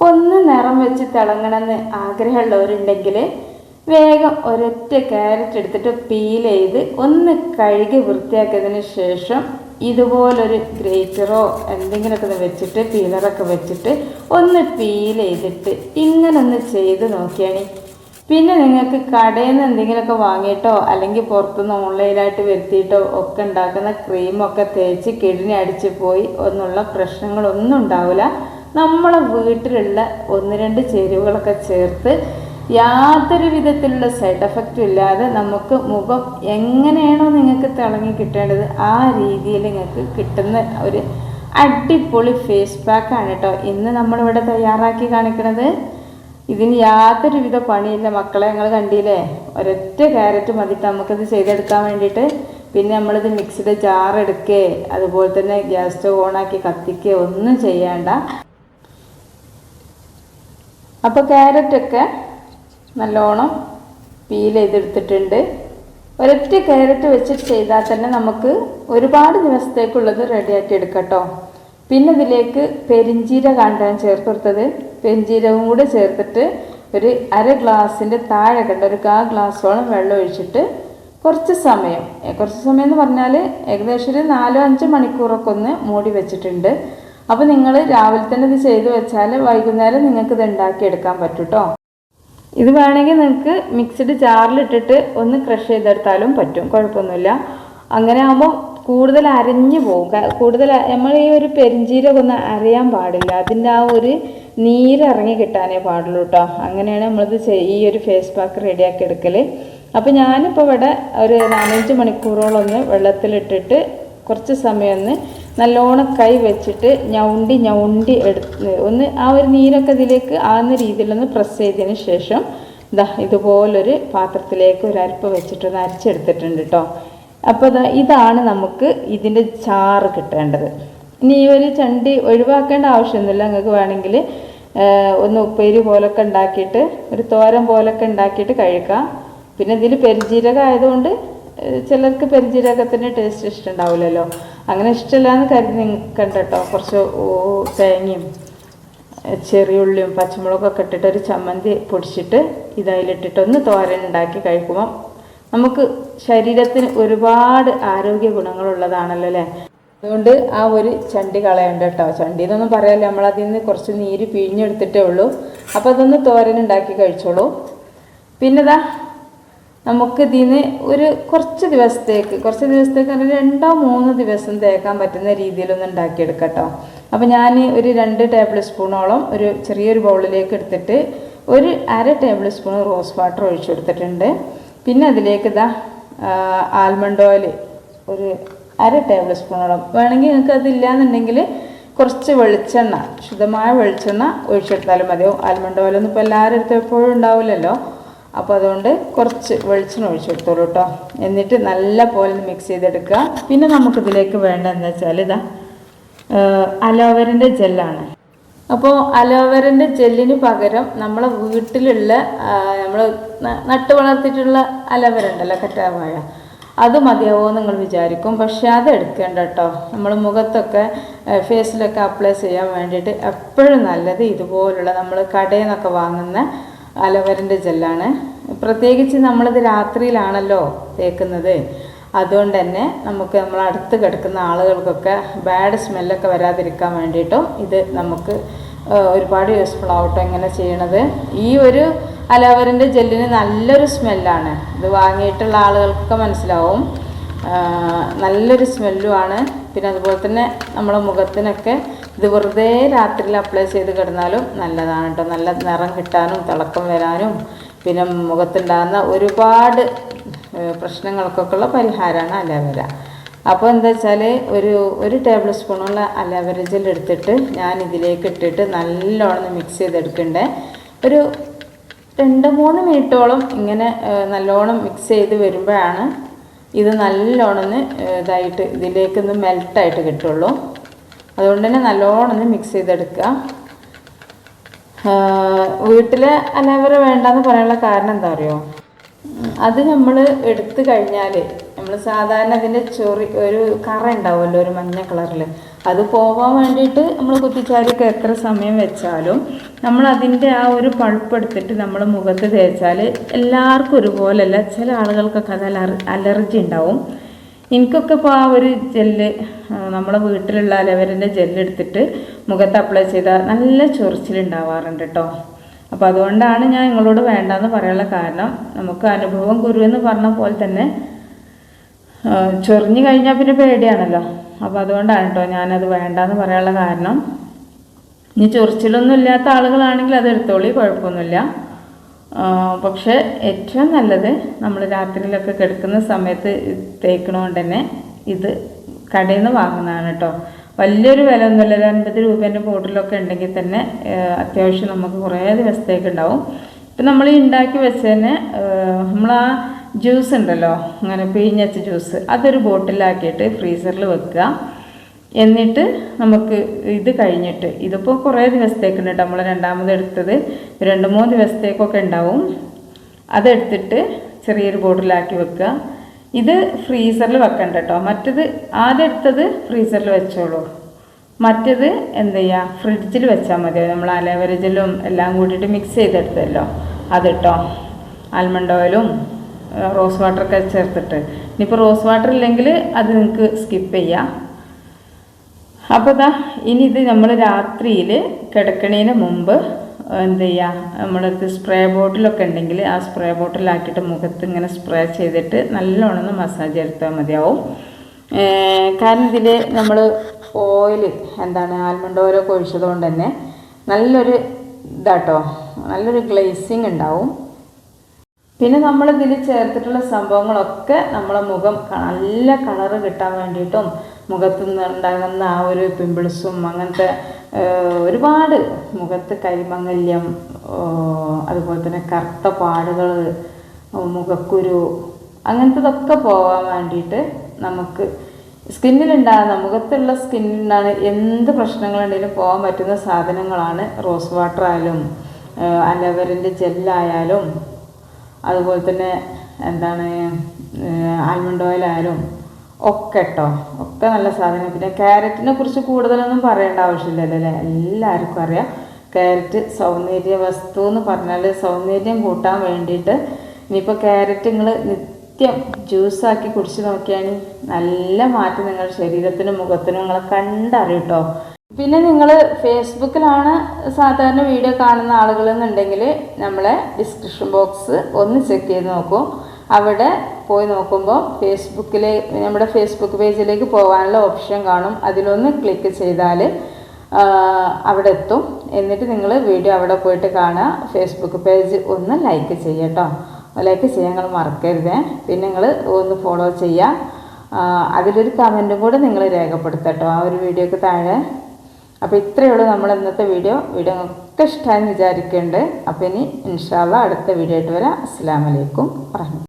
ഒന്ന് നിറം വെച്ച് തിളങ്ങണമെന്ന് ആഗ്രഹമുള്ളവരുണ്ടെങ്കിൽ വേഗം ഒരൊറ്റ ക്യാരറ്റ് എടുത്തിട്ട് പീൽ ചെയ്ത് ഒന്ന് കഴുകി വൃത്തിയാക്കിയതിന് ശേഷം ഇതുപോലൊരു ഗ്രേറ്ററോ എന്തെങ്കിലുമൊക്കെ വെച്ചിട്ട് പീലറൊക്കെ വെച്ചിട്ട് ഒന്ന് പീൽ ചെയ്തിട്ട് ഇങ്ങനെ ഒന്ന് ചെയ്ത് നോക്കിയാണ്. പിന്നെ നിങ്ങൾക്ക് കടയിൽ നിന്ന് എന്തെങ്കിലുമൊക്കെ വാങ്ങിയിട്ടോ അല്ലെങ്കിൽ പുറത്തുനിന്ന് ഓൺലൈനായിട്ട് വരുത്തിയിട്ടോ ഒക്കെ ഉണ്ടാക്കുന്ന ക്രീമൊക്കെ തേച്ച് കിഴിഞ്ഞ് അടിച്ച് പോയി ഒന്നുള്ള പ്രശ്നങ്ങളൊന്നും ഉണ്ടാവില്ല. നമ്മളെ വീട്ടിലുള്ള 1-2 ചേരുവകളൊക്കെ ചേർത്ത് യാതൊരു വിധത്തിലുള്ള സൈഡ് എഫക്റ്റും ഇല്ലാതെ നമുക്ക് മുഖം എങ്ങനെയാണോ നിങ്ങൾക്ക് തിളങ്ങി കിട്ടേണ്ടത് ആ രീതിയിൽ നിങ്ങൾക്ക് കിട്ടുന്ന ഒരു അടിപൊളി ഫേസ് പാക്കാണ് കേട്ടോ ഇന്ന് നമ്മളിവിടെ തയ്യാറാക്കി കാണിക്കുന്നത്. ഇതിന് യാതൊരു വിധ പണിയില്ല മക്കളെ, ഞങ്ങൾ കണ്ടില്ലേ, ഒരൊറ്റ ക്യാരറ്റ് മതി നമുക്കിത് ചെയ്തെടുക്കാൻ വേണ്ടിയിട്ട്. പിന്നെ നമ്മളിത് മിക്സിയുടെ ജാർ എടുക്കേ അതുപോലെ തന്നെ ഗ്യാസ് സ്റ്റവ് ഓണാക്കി കത്തിക്കേ ഒന്നും ചെയ്യേണ്ട. അപ്പോൾ ക്യാരറ്റൊക്കെ നല്ലോണം പീൽ ചെയ്തെടുത്തിട്ടുണ്ട്. ഒരൊറ്റ ക്യാരറ്റ് വെച്ചിട്ട് ചെയ്താൽ തന്നെ നമുക്ക് ഒരുപാട് ദിവസത്തേക്കുള്ളത് റെഡിയാക്കി എടുക്കാം കേട്ടോ. പിന്നെ ഇതിലേക്ക് പെരിഞ്ചീരകമാണ് ഞാൻ ചേർത്ത് കൊടുത്തത്. പെരിഞ്ചീരകം കൂടെ ചേർത്തിട്ട് ഒരു 1/2 ഗ്ലാസിൻ്റെ താഴെ കണ്ട ഒരു 1/4 ഗ്ലാസോളം വെള്ളം ഒഴിച്ചിട്ട് കുറച്ച് സമയം എന്ന് പറഞ്ഞാൽ ഏകദേശം ഒരു 4-5 മണിക്കൂറൊക്കെ ഒന്ന് മൂടി വെച്ചിട്ടുണ്ട്. അപ്പോൾ നിങ്ങൾ രാവിലെ തന്നെ ഇത് ചെയ്ത് വെച്ചാൽ വൈകുന്നേരം നിങ്ങൾക്ക് ഇത് ഉണ്ടാക്കിയെടുക്കാൻ പറ്റും കേട്ടോ. ഇത് വേണമെങ്കിൽ നിങ്ങൾക്ക് മിക്സിഡ് ജാറിലിട്ടിട്ട് ഒന്ന് ക്രഷ് ചെയ്തെടുത്താലും പറ്റും, കുഴപ്പമൊന്നുമില്ല. അങ്ങനെ ആകുമ്പോൾ കൂടുതൽ അരഞ്ഞു പോകും. കൂടുതൽ നമ്മൾ ഈ ഒരു പെരിഞ്ചീരകം ഒന്ന് അരയാൻ പാടില്ല, അതിൻ്റെ ആ ഒരു നീരിറങ്ങി കിട്ടാനേ പാടുള്ളൂ കേട്ടോ. അങ്ങനെയാണ് നമ്മളിത് ഈ ഒരു ഫേസ് പാക്ക് റെഡിയാക്കി എടുക്കൽ. അപ്പോൾ ഞാനിപ്പോൾ ഇവിടെ ഒരു 4-5 മണിക്കൂറോളം ഒന്ന് വെള്ളത്തിലിട്ടിട്ട് കുറച്ച് സമയം ഒന്ന് നല്ലോണം കൈ വെച്ചിട്ട് ഞൗണ്ടി എടുത്ത് ഒന്ന് ആ ഒരു നീരൊക്കെ ഇതിലേക്ക് ആകുന്ന രീതിയിലൊന്ന് പ്രസ് ചെയ്തതിന് ശേഷം ഇതുപോലൊരു പാത്രത്തിലേക്ക് ഒരു അരിപ്പ് വെച്ചിട്ടൊന്ന് അരിച്ചെടുത്തിട്ടുണ്ട് കേട്ടോ. അപ്പോൾ ഇതാണ് നമുക്ക് ഇതിൻ്റെ ചാറ് കിട്ടേണ്ടത്. ഇനി ഈ ഒരു ചണ്ടി ഒഴിവാക്കേണ്ട ആവശ്യമൊന്നുമില്ല. നിങ്ങൾക്ക് വേണമെങ്കിൽ ഒന്ന് ഉപ്പേരി പോലൊക്കെ ഉണ്ടാക്കിയിട്ട് ഒരു തോരൻ പോലൊക്കെ ഉണ്ടാക്കിയിട്ട് കഴിക്കാം. പിന്നെ ഇതിൽ പെരിഞ്ജീരകം ആയതുകൊണ്ട് ചിലർക്ക് പെരിഞ്ജീരകത്തിൻ്റെ ടേസ്റ്റ് ഇഷ്ടമുണ്ടാവില്ലല്ലോ. അങ്ങനെ ഇഷ്ടമില്ലാന്ന് കരുതി നിൽക്കണ്ട കേട്ടോ. കുറച്ച് തേങ്ങയും ചെറിയുള്ളിയും പച്ചമുളകൊക്കെ ഇട്ടിട്ട് ഒരു ചമ്മന്തി പൊടിച്ചിട്ട് ഇതിലിട്ടിട്ടൊന്ന് തോരൻ ഉണ്ടാക്കി കഴിക്കുമ്പോൾ നമുക്ക് ശരീരത്തിന് ഒരുപാട് ആരോഗ്യ ഗുണങ്ങളുള്ളതാണല്ലോ അല്ലേ. അതുകൊണ്ട് ആ ഒരു ചണ്ടി കളയണ്ട കേട്ടോ. ചണ്ടി എന്നൊന്നും പറയാല്ല, നമ്മളതിൽ നിന്ന് കുറച്ച് നീര് പിഴിഞ്ഞെടുത്തിട്ടേ ഉള്ളൂ. അപ്പോൾ അതൊന്ന് തോരൻ ഉണ്ടാക്കി കഴിച്ചോളൂ. പിന്നെ നമുക്ക് ഇതിന് ഒരു കുറച്ച് ദിവസത്തേക്ക് 2-3 ദിവസം തേക്കാൻ പറ്റുന്ന രീതിയിലൊന്ന് ഉണ്ടാക്കിയെടുക്കാം കേട്ടോ. അപ്പോൾ ഞാൻ ഒരു 2 ടേബിൾ സ്പൂണോളം ഒരു ചെറിയൊരു ബൗളിലേക്ക് എടുത്തിട്ട് ഒരു 1/2 ടേബിൾ സ്പൂൺ റോസ് വാട്ടർ ഒഴിച്ചു കൊടുത്തിട്ടുണ്ട്. പിന്നെ അതിലേക്ക് ആൽമണ്ട് ഓയിൽ ഒരു 1/2 ടേബിൾ സ്പൂണോളം, വേണമെങ്കിൽ നിങ്ങൾക്ക് അതില്ലാന്നുണ്ടെങ്കിൽ കുറച്ച് വെളിച്ചെണ്ണ, ശുദ്ധമായ വെളിച്ചെണ്ണ ഒഴിച്ചെടുത്താലും മതിയാവും. ആൽമണ്ട് ഓയിലൊന്നും ഇപ്പോൾ എല്ലാവരും അടുത്ത് എപ്പോഴും ഉണ്ടാവില്ലല്ലോ. അപ്പോൾ അതുകൊണ്ട് കുറച്ച് വെളിച്ചെണ്ണ ഒഴിച്ചെടുത്തോളൂ കേട്ടോ. എന്നിട്ട് നല്ല പോലെ മിക്സ് ചെയ്തെടുക്കുക. പിന്നെ നമുക്കിതിലേക്ക് വേണ്ട എന്താ വെച്ചാൽ അലോവേരൻ്റെ ജെല്ലാണ്. അപ്പോൾ അലോവേരൻ്റെ ജെല്ലിന് പകരം നമ്മളെ വീട്ടിലുള്ള നമ്മൾ നട്ട് വളർത്തിയിട്ടുള്ള അലോവേര ഉണ്ടല്ലോ, കറ്റാർവാഴ, അത് മതിയാവോ നിങ്ങൾ വിചാരിക്കും. പക്ഷേ അത് എടുക്കേണ്ട കേട്ടോ. നമ്മൾ മുഖത്തൊക്കെ ഫേസിലൊക്കെ അപ്ലൈ ചെയ്യാൻ വേണ്ടിയിട്ട് എപ്പോഴും നല്ലത് ഇതുപോലുള്ള നമ്മൾ കടയിൽ നിന്നൊക്കെ വാങ്ങുന്ന അലോവേരൻ്റെ ജെല്ലാണ്. പ്രത്യേകിച്ച് നമ്മളിത് രാത്രിയിലാണല്ലോ തേക്കുന്നത്. അതുകൊണ്ട് തന്നെ നമുക്ക് നമ്മൾ അടുത്ത് കിടക്കുന്ന ആളുകൾക്കൊക്കെ ബാഡ് സ്മെല്ലൊക്കെ വരാതിരിക്കാൻ വേണ്ടിയിട്ടും ഇത് നമുക്ക് ഒരുപാട് യൂസ്ഫുൾ ആവട്ടോ ഇങ്ങനെ ചെയ്യണത്. ഈ ഒരു അലോവേരൻ്റെ ജെല്ലിന് നല്ലൊരു സ്മെല്ലാണ്. ഇത് വാങ്ങിയിട്ടുള്ള ആളുകൾക്കൊക്കെ മനസ്സിലാവും, നല്ലൊരു സ്മെല്ലുമാണ്. പിന്നെ അതുപോലെ തന്നെ നമ്മളെ മുഖത്തിനൊക്കെ ഇത് വെറുതെ രാത്രിയിൽ അപ്ലൈ ചെയ്ത് കിടന്നാലും നല്ലതാണ് കേട്ടോ. നല്ല നിറം കിട്ടാനും തിളക്കം വരാനും പിന്നെ മുഖത്തുണ്ടാകുന്ന ഒരുപാട് പ്രശ്നങ്ങൾക്കൊക്കെയുള്ള പരിഹാരമാണ് അലോവേര. അപ്പോൾ എന്താ വെച്ചാൽ ഒരു ടേബിൾ സ്പൂണുള്ള അലോവേര ജെൽ എടുത്തിട്ട് ഞാൻ ഇതിലേക്ക് ഇട്ടിട്ട് നല്ലോണം മിക്സ് ചെയ്തെടുക്കണ്ടേ. ഒരു 2-3 മിനിറ്റോളം ഇങ്ങനെ നല്ലോണം മിക്സ് ചെയ്ത് വരുമ്പോഴാണ് ഇത് നല്ലോണം ഇതായിട്ട് ഇതിലേക്കൊന്ന് മെൽട്ടായിട്ട് കിട്ടുള്ളൂ. അതുകൊണ്ട് തന്നെ നല്ലോണം മിക്സ് ചെയ്തെടുക്കുക. വീട്ടിലെ അലോവേര വേണ്ടെന്ന് പറയാനുള്ള കാരണം എന്താ അറിയോ, അത് നമ്മൾ എടുത്തു കഴിഞ്ഞാൽ നമ്മൾ സാധാരണ അതിൻ്റെ ഒരു കറ ഉണ്ടാവുമല്ലോ ഒരു മഞ്ഞ കളറിൽ, അത് പോകാൻ വേണ്ടിയിട്ട് നമ്മൾ കുത്തിച്ചാരിയൊക്കെ എത്ര സമയം വെച്ചാലും നമ്മൾ അതിൻ്റെ ആ ഒരു പൾപ്പ് എടുത്തിട്ട് നമ്മൾ മുഖത്ത് തേച്ചാൽ എല്ലാവർക്കും ഒരുപോലെയല്ല. ചില ആളുകൾക്കൊക്കെ അത് അലർജി ഉണ്ടാവും. എനിക്കൊക്കെ ഇപ്പോൾ ആ ഒരു ജെല്ല് നമ്മളെ വീട്ടിലുള്ള അലവരൻ്റെ ജെല്ലെടുത്തിട്ട് മുഖത്ത് അപ്ലൈ ചെയ്താൽ നല്ല ചൊറിച്ചിലുണ്ടാവാറുണ്ട് കേട്ടോ. അപ്പോൾ അതുകൊണ്ടാണ് ഞാൻ നിങ്ങളോട് വേണ്ടാന്ന് പറയാനുള്ള കാരണം. നമുക്ക് അനുഭവം ഗുരു എന്ന് പറഞ്ഞ പോലെ തന്നെ ചൊറിഞ്ഞു കഴിഞ്ഞാൽ പിന്നെ പേടിയാണല്ലോ. അപ്പോൾ അതുകൊണ്ടാണ് കേട്ടോ ഞാനത് വേണ്ടാന്ന് പറയാനുള്ള കാരണം. ഇനി ചൊറിച്ചിലൊന്നും ഇല്ലാത്ത ആളുകളാണെങ്കിൽ അത് എടുത്തോളി, കുഴപ്പമൊന്നുമില്ല. പക്ഷേ ഏറ്റവും നല്ലത് നമ്മൾ രാത്രിയിലൊക്കെ കിടക്കുന്ന സമയത്ത് തേക്കണോണ്ട് തന്നെ ഇത് കടയിൽ നിന്ന് വാങ്ങുന്നതാണ് കേട്ടോ. വലിയൊരു വില ഒന്നുമില്ല. ഒരു 50 രൂപേൻ്റെ ബോട്ടിലൊക്കെ ഉണ്ടെങ്കിൽ തന്നെ അത്യാവശ്യം നമുക്ക് കുറേ ദിവസത്തേക്ക് ഉണ്ടാവും. ഇപ്പം നമ്മൾ ഈ ഉണ്ടാക്കി വെച്ചതന്നെ നമ്മൾ ആ ജ്യൂസ് ഉണ്ടല്ലോ, അങ്ങനെ പിഴിഞ്ഞച്ച ജ്യൂസ്, അതൊരു ബോട്ടിലാക്കിയിട്ട് ഫ്രീസറിൽ വെക്കുക. എന്നിട്ട് നമുക്ക് ഇത് കഴിഞ്ഞിട്ട്, ഇതിപ്പോൾ കുറേ ദിവസത്തേക്കുണ്ട് കേട്ടോ, നമ്മൾ രണ്ടാമത് എടുത്തത് 2-3 ദിവസത്തേക്കൊക്കെ ഉണ്ടാവും. അതെടുത്തിട്ട് ചെറിയൊരു ബോട്ടിലാക്കി വെക്കുക. ഇത് ഫ്രീസറിൽ വെക്കണ്ട കേട്ടോ. മറ്റത് ആദ്യം എടുത്തത് ഫ്രീസറിൽ വെച്ചോളൂ. മറ്റത് എന്ത് ചെയ്യുക, ഫ്രിഡ്ജിൽ വെച്ചാൽ മതി. നമ്മൾ അലോവേര ജെല്ലും എല്ലാം കൂട്ടിയിട്ട് മിക്സ് ചെയ്തെടുത്തല്ലോ അത് കേട്ടോ. ആൽമണ്ട് ഓയിലും റോസ് വാട്ടറൊക്കെ ചേർത്തിട്ട്. ഇനിയിപ്പോൾ റോസ് വാട്ടർ ഇല്ലെങ്കിൽ അത് നിങ്ങൾക്ക് സ്കിപ്പ് ചെയ്യാം. അപ്പോൾ ഇനി ഇത് നമ്മൾ രാത്രിയിൽ കിടക്കണതിന് മുമ്പ് എന്ത് ചെയ്യുക, നമ്മളടുത്ത് സ്പ്രേ ബോട്ടിലൊക്കെ ഉണ്ടെങ്കിൽ ആ സ്പ്രേ ബോട്ടിലാക്കിയിട്ട് മുഖത്ത് ഇങ്ങനെ സ്പ്രേ ചെയ്തിട്ട് നല്ലോണം മസാജ് എടുത്താൽ മതിയാവും. കാരണം ഇതിൽ നമ്മൾ ഓയിൽ ആൽമണ്ട് ഓയിലൊക്കെ ഒഴിച്ചതുകൊണ്ട് തന്നെ നല്ലൊരു ഇതാട്ടോ, നല്ലൊരു ഗ്ലേസിങ് ഉണ്ടാവും. പിന്നെ നമ്മളിതിൽ ചേർത്തിട്ടുള്ള സംഭവങ്ങളൊക്കെ നമ്മളെ മുഖം നല്ല കളറ് കിട്ടാൻ വേണ്ടിയിട്ടും മുഖത്തു നിന്ന് ഉണ്ടാകുന്ന ആ ഒരു പിമ്പിൾസും അങ്ങനത്തെ ഒരുപാട് മുഖത്ത് കരിമങ്ങല്യം, അതുപോലെ തന്നെ കറുത്ത പാടുകൾ, മുഖക്കുരു, അങ്ങനത്തതൊക്കെ പോകാൻ വേണ്ടിയിട്ട് നമുക്ക് സ്കിന്നിലുണ്ടാകുന്ന മുഖത്തുള്ള സ്കിന്നിലുണ്ടാകുന്ന എന്ത് പ്രശ്നങ്ങളുണ്ടെങ്കിലും പോകാൻ പറ്റുന്ന സാധനങ്ങളാണ് റോസ് വാട്ടർ ആയാലും അലോവേരൻ്റെ ജെല്ലായാലും അതുപോലെ തന്നെ ആൽമണ്ട് ഓയിലായാലും ഒക്കെ കേട്ടോ, ഒക്കെ നല്ല സാധനം. പിന്നെ ക്യാരറ്റിനെ കുറിച്ച് കൂടുതലൊന്നും പറയേണ്ട ആവശ്യമില്ലല്ലോ അല്ലേ, എല്ലാവർക്കും അറിയാം. ക്യാരറ്റ് സൗന്ദര്യ വസ്തു എന്ന് പറഞ്ഞാൽ സൗന്ദര്യം കൂട്ടാൻ വേണ്ടിയിട്ട്. ഇനിയിപ്പോൾ ക്യാരറ്റ് നിങ്ങൾ നിത്യം ജ്യൂസാക്കി കുടിച്ച് നോക്കിയാൽ നല്ല മാറ്റം നിങ്ങളുടെ ശരീരത്തിനും മുഖത്തിനും നിങ്ങളെ കണ്ടറിയും കേട്ടോ. പിന്നെ നിങ്ങൾ ഫേസ്ബുക്കിലാണ് സാധാരണ വീഡിയോ കാണുന്ന ആളുകളെന്നുണ്ടെങ്കിൽ നമ്മളെ ഡിസ്ക്രിപ്ഷൻ ബോക്സ് ഒന്ന് ചെക്ക് ചെയ്ത് നോക്കൂ. അവിടെ പോയി നോക്കുമ്പോൾ നമ്മുടെ ഫേസ്ബുക്ക് പേജിലേക്ക് പോകാനുള്ള ഓപ്ഷൻ കാണും. അതിലൊന്ന് ക്ലിക്ക് ചെയ്താൽ അവിടെ എത്തും. എന്നിട്ട് നിങ്ങൾ വീഡിയോ അവിടെ പോയിട്ട് കാണുക. ഫേസ്ബുക്ക് പേജ് ഒന്ന് ലൈക്ക് ചെയ്യട്ടോ. ലൈക്ക് ചെയ്യാൻ നിങ്ങൾ മറക്കരുതേ. പിന്നെ നിങ്ങൾ ഒന്ന് ഫോളോ ചെയ്യുക. അതിലൊരു കമൻറ്റും കൂടെ നിങ്ങൾ രേഖപ്പെടുത്തട്ടോ ആ ഒരു വീഡിയോക്ക് താഴെ. അപ്പോൾ ഇത്രയേ ഉള്ളൂ നമ്മൾ ഇന്നത്തെ വീഡിയോ ഒക്കെ ഇഷ്ടമായെന്ന് വിചാരിക്കുന്നുണ്ട്. അപ്പോൾ ഇനി ഇൻഷാ അല്ലാഹ് അടുത്ത വീഡിയോ ആയിട്ട് വരാം. അസ്സലാമു അലൈക്കും വറഹ്മത്തുള്ളാഹി.